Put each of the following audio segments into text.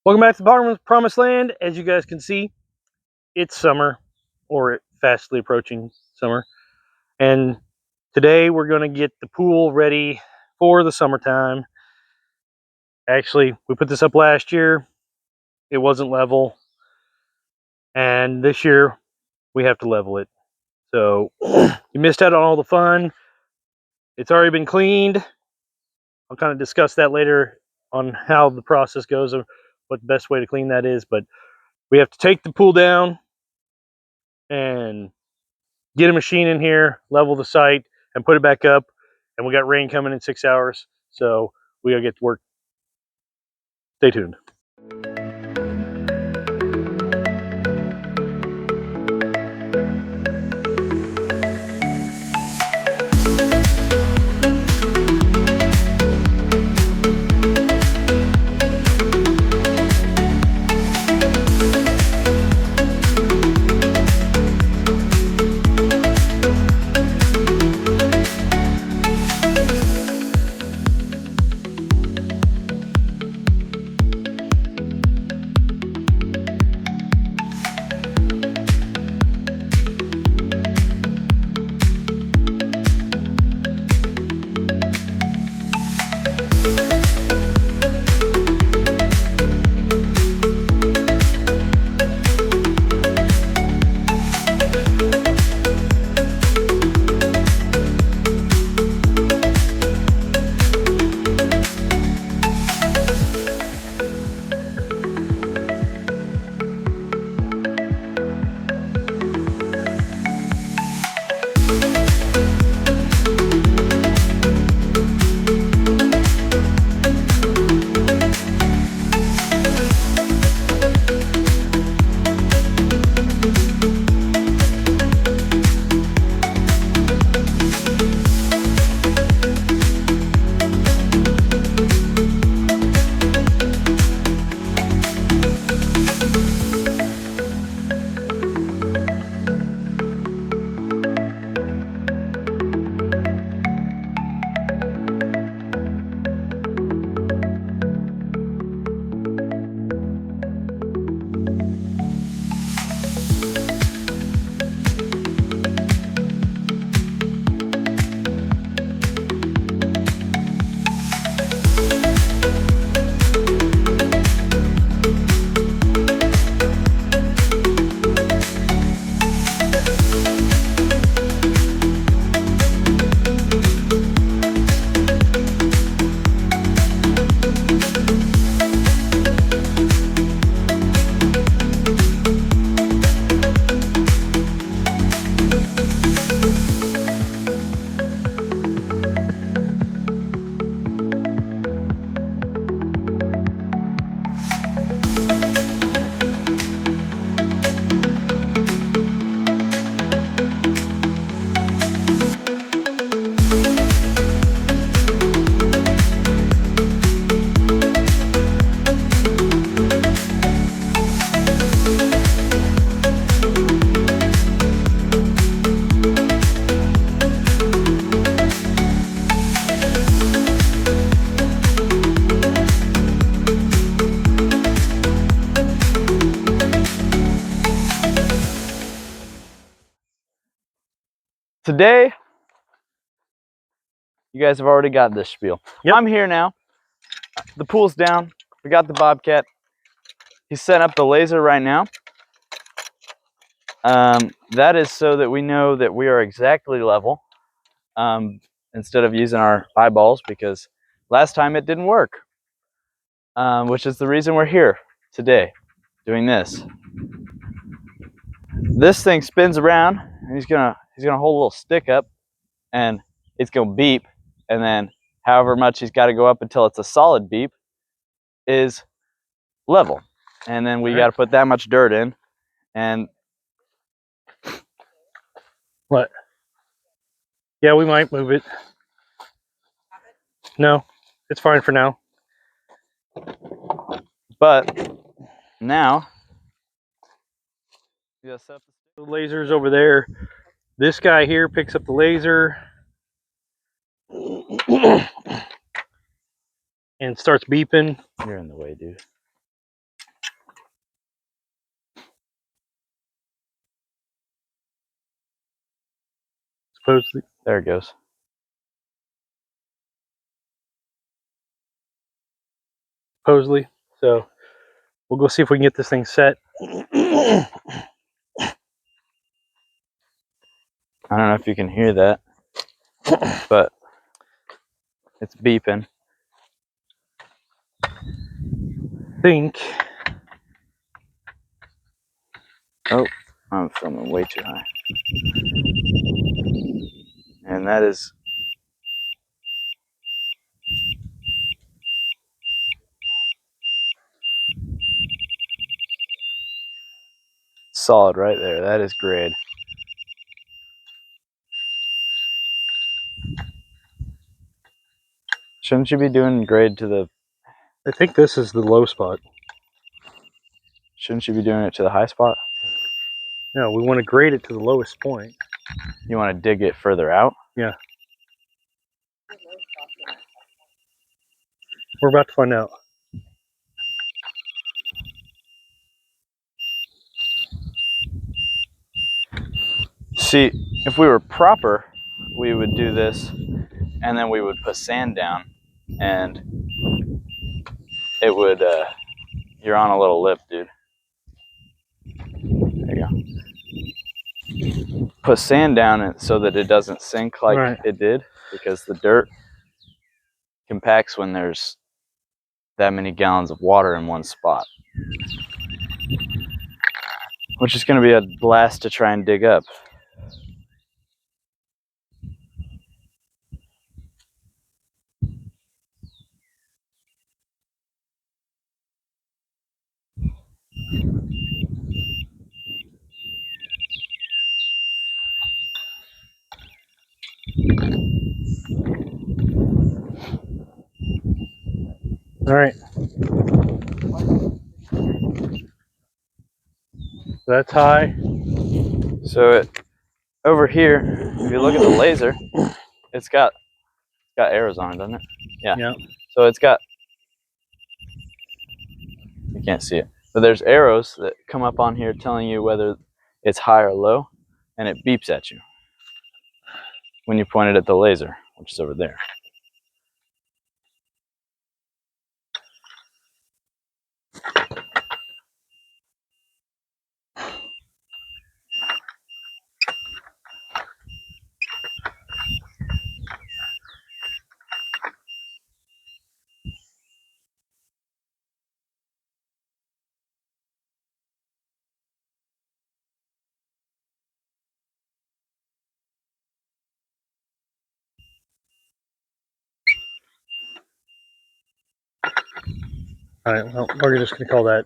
Welcome back to the Promised Land. As you guys can see, it's summer, or fastly approaching summer. And today we're going to get the pool ready for the summertime. Actually, we put this up last year. It wasn't level. And this year we have to level it. So you missed out on all the fun. It's already been cleaned. I'll kind of discuss that later on how the process goes or what the best way to clean that is. But we have to take the pool down and get a machine in here, level the site, and put it back up. And we got rain coming in 6 hours, so we gotta get to work. Stay tuned. Today, you guys have already got this spiel. Yep. I'm here now. The pool's down. We got the Bobcat. He's setting up the laser right now. That is so that we know that we are exactly level instead of using our eyeballs, because last time it didn't work, which is the reason we're here today doing this. This thing spins around, and he's gonna hold a little stick up, and it's gonna beep, and then however much he's got to go up until it's a solid beep is level. And then we got to put that much dirt in. And What? Yeah, we might move it. No, it's fine for now. But now The laser's over there. This guy here picks up the laser and starts beeping. you're in the way, dude. Supposedly. There it goes. Supposedly. So we'll go see if we can get this thing set. I don't know if you can hear that, but it's beeping. Think. Oh, I'm filming way too high. And that is solid right there. That is grade. Shouldn't you be doing grade to the... I think this is the low spot. Shouldn't you be doing it to the high spot? No, we want to grade it to the lowest point. You want to dig it further out? Yeah. We're about to find out. See, if we were proper, we would do this and then we would put sand down and it would, you're on a little lip, dude. There you go. Put sand down so that it doesn't sink like it did, because the dirt compacts when there's that many gallons of water in one spot. Which is going to be a blast to try and dig up. All right. That's high. So over here, if you look at the laser, it's got arrows on it, doesn't it? Yeah. Yeah. So it's got, you can't see it, but there's arrows that come up on here telling you whether it's high or low, and it beeps at you when you point it at the laser, which is over there. All right. Well, we're just going to call that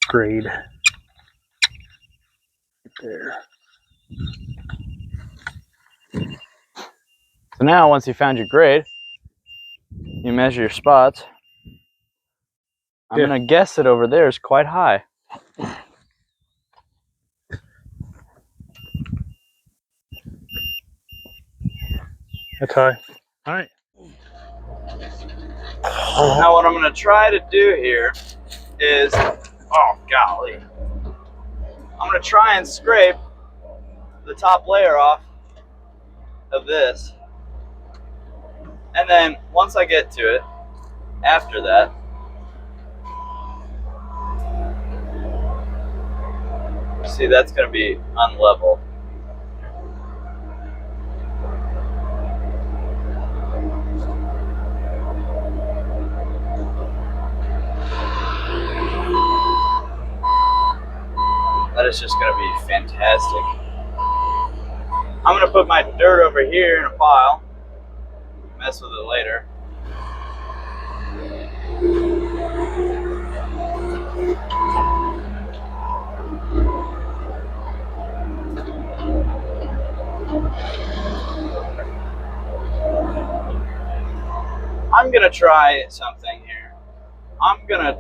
grade. Right there. So now, once you found your grade, you measure your spots. I'm going to guess that over there is quite high. That's high. All right. Now what I'm going to try to do here is, oh golly, I'm going to try and scrape the top layer off of this, and then once I get to it, after that, see, that's going to be unlevel. That is just going to be fantastic. I'm going to put my dirt over here in a pile, mess with it later. I'm going to try something here. I'm going to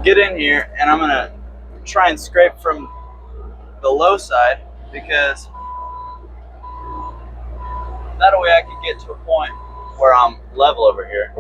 get in here and I'm going to try and scrape from the low side, because that way I can get to a point where I'm level over here.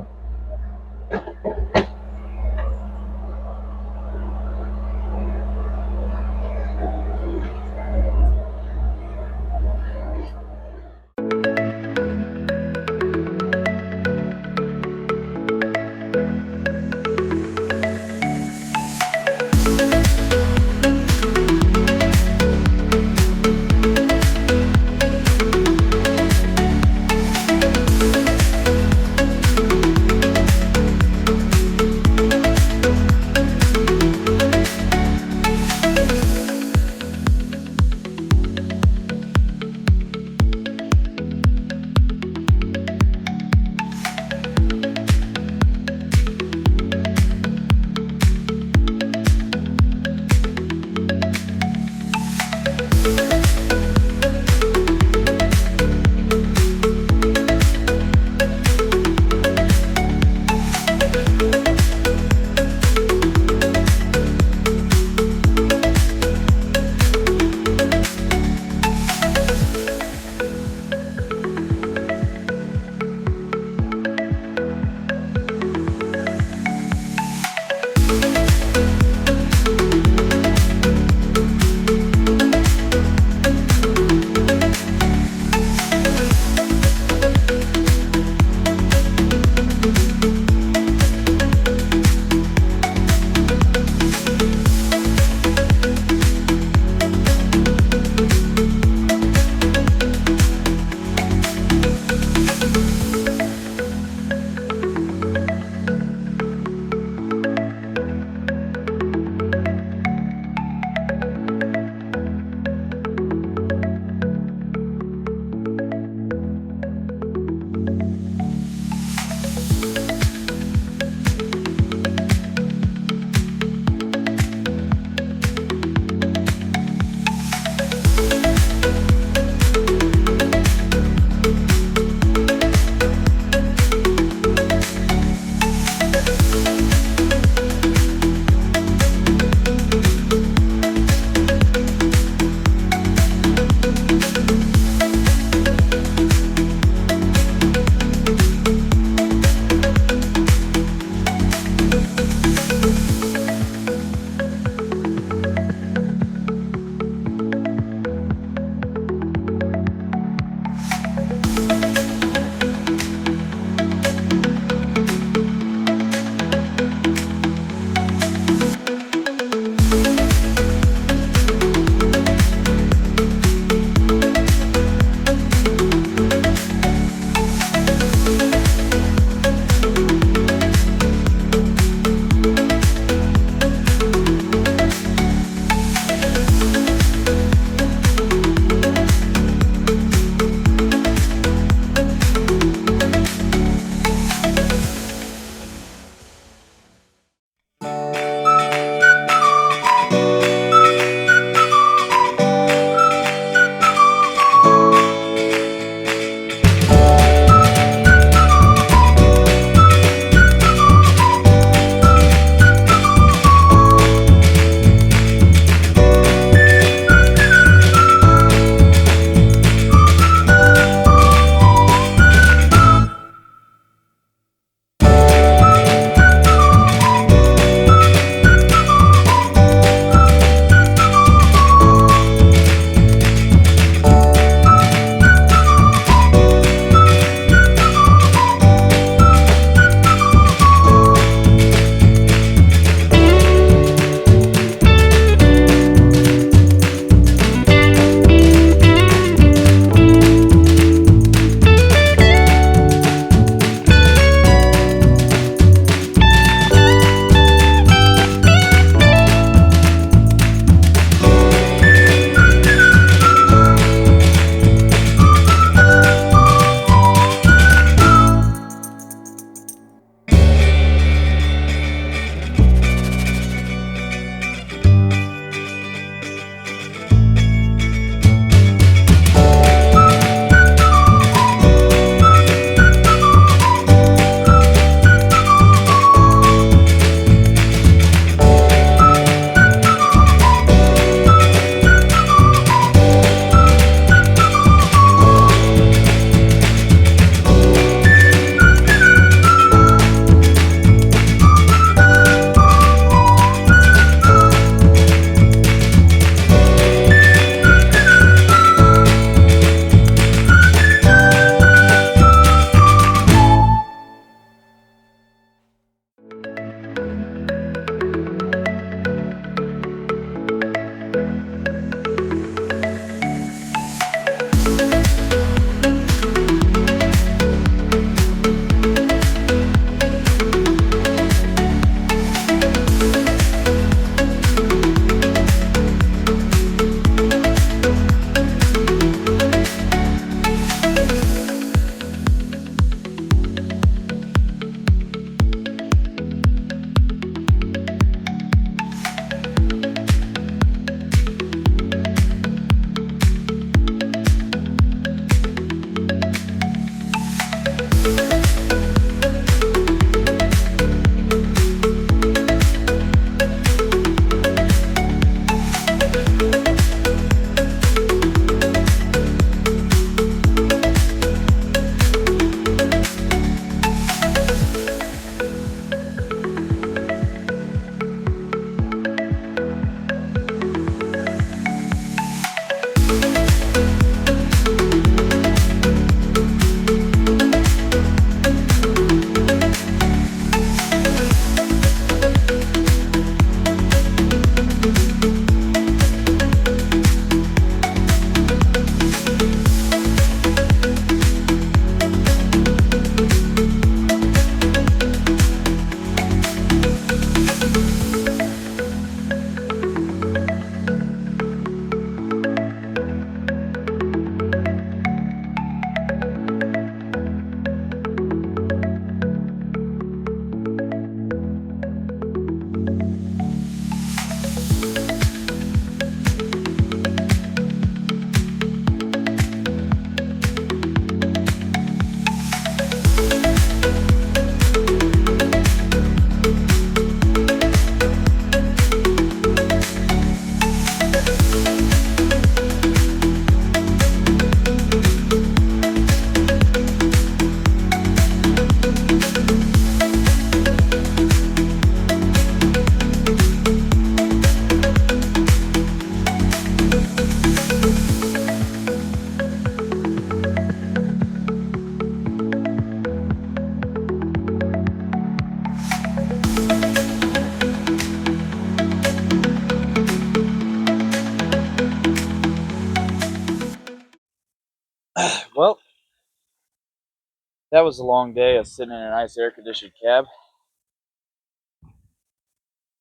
That was a long day of sitting in a nice air-conditioned cab.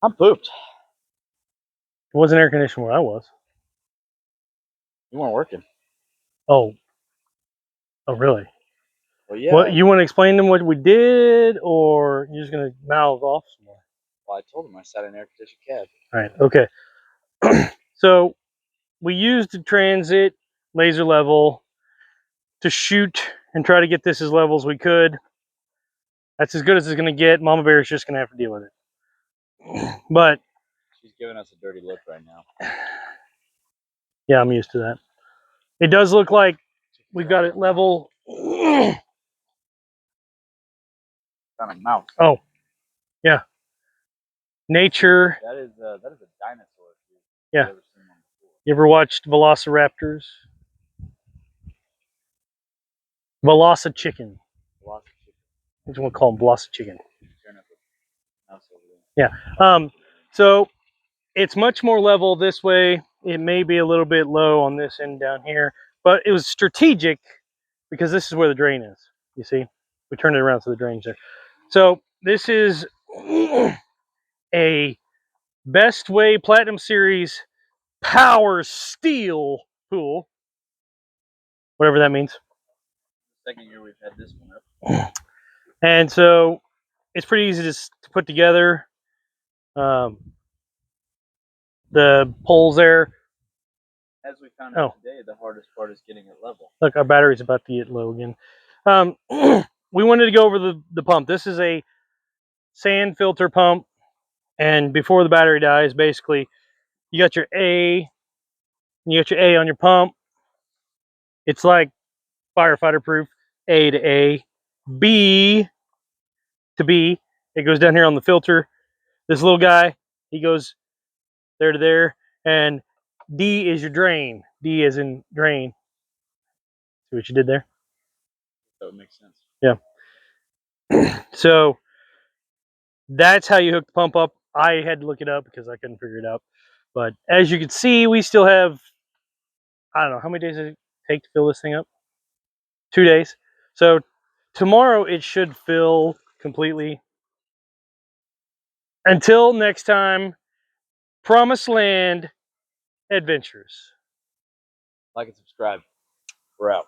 I'm pooped. It wasn't air conditioned where I was. You weren't working. Oh. Oh, really? Well, yeah. What, you want to explain to them what we did, or you're just going to mouth off some more? Well, I told him I sat in an air-conditioned cab. All right, okay. So we used the transit laser level to shoot and try to get this as level as we could. That's as good as it's going to get. Mama Bear is just going to have to deal with it. But she's giving us a dirty look right now. Yeah, I'm used to that. It does look like we've got it level. Got a mouse. Oh, yeah. Nature. That is a dinosaur. Yeah. You ever watched Velociraptors? Veloci chicken. I just want to call them Veloci chicken. Yeah. So it's much more level this way. It may be a little bit low on this end down here, but it was strategic because this is where the drain is. You see, we turned it around so the drain's there. So this is a Bestway Platinum Series Power Steel pool, whatever that means. Second year we've had this one up. And so it's pretty easy to put together. The poles there. As we found out today, the hardest part is getting it level. Look, our battery's about to get low again. We wanted to go over the pump. This is a sand filter pump. And before the battery dies, basically, you got your A, you got your A on your pump. It's like firefighter proof, A to A. B to B, it goes down here on the filter. This little guy, he goes there to there. And D is your drain. D is in drain. See what you did there? That would make sense. Yeah. So that's how you hook the pump up. I had to look it up because I couldn't figure it out. But as you can see, we still have, I don't know, how many days does it take to fill this thing up? 2 days. So tomorrow it should fill completely. Until next time, Promised Land Adventures. Like and subscribe. We're out.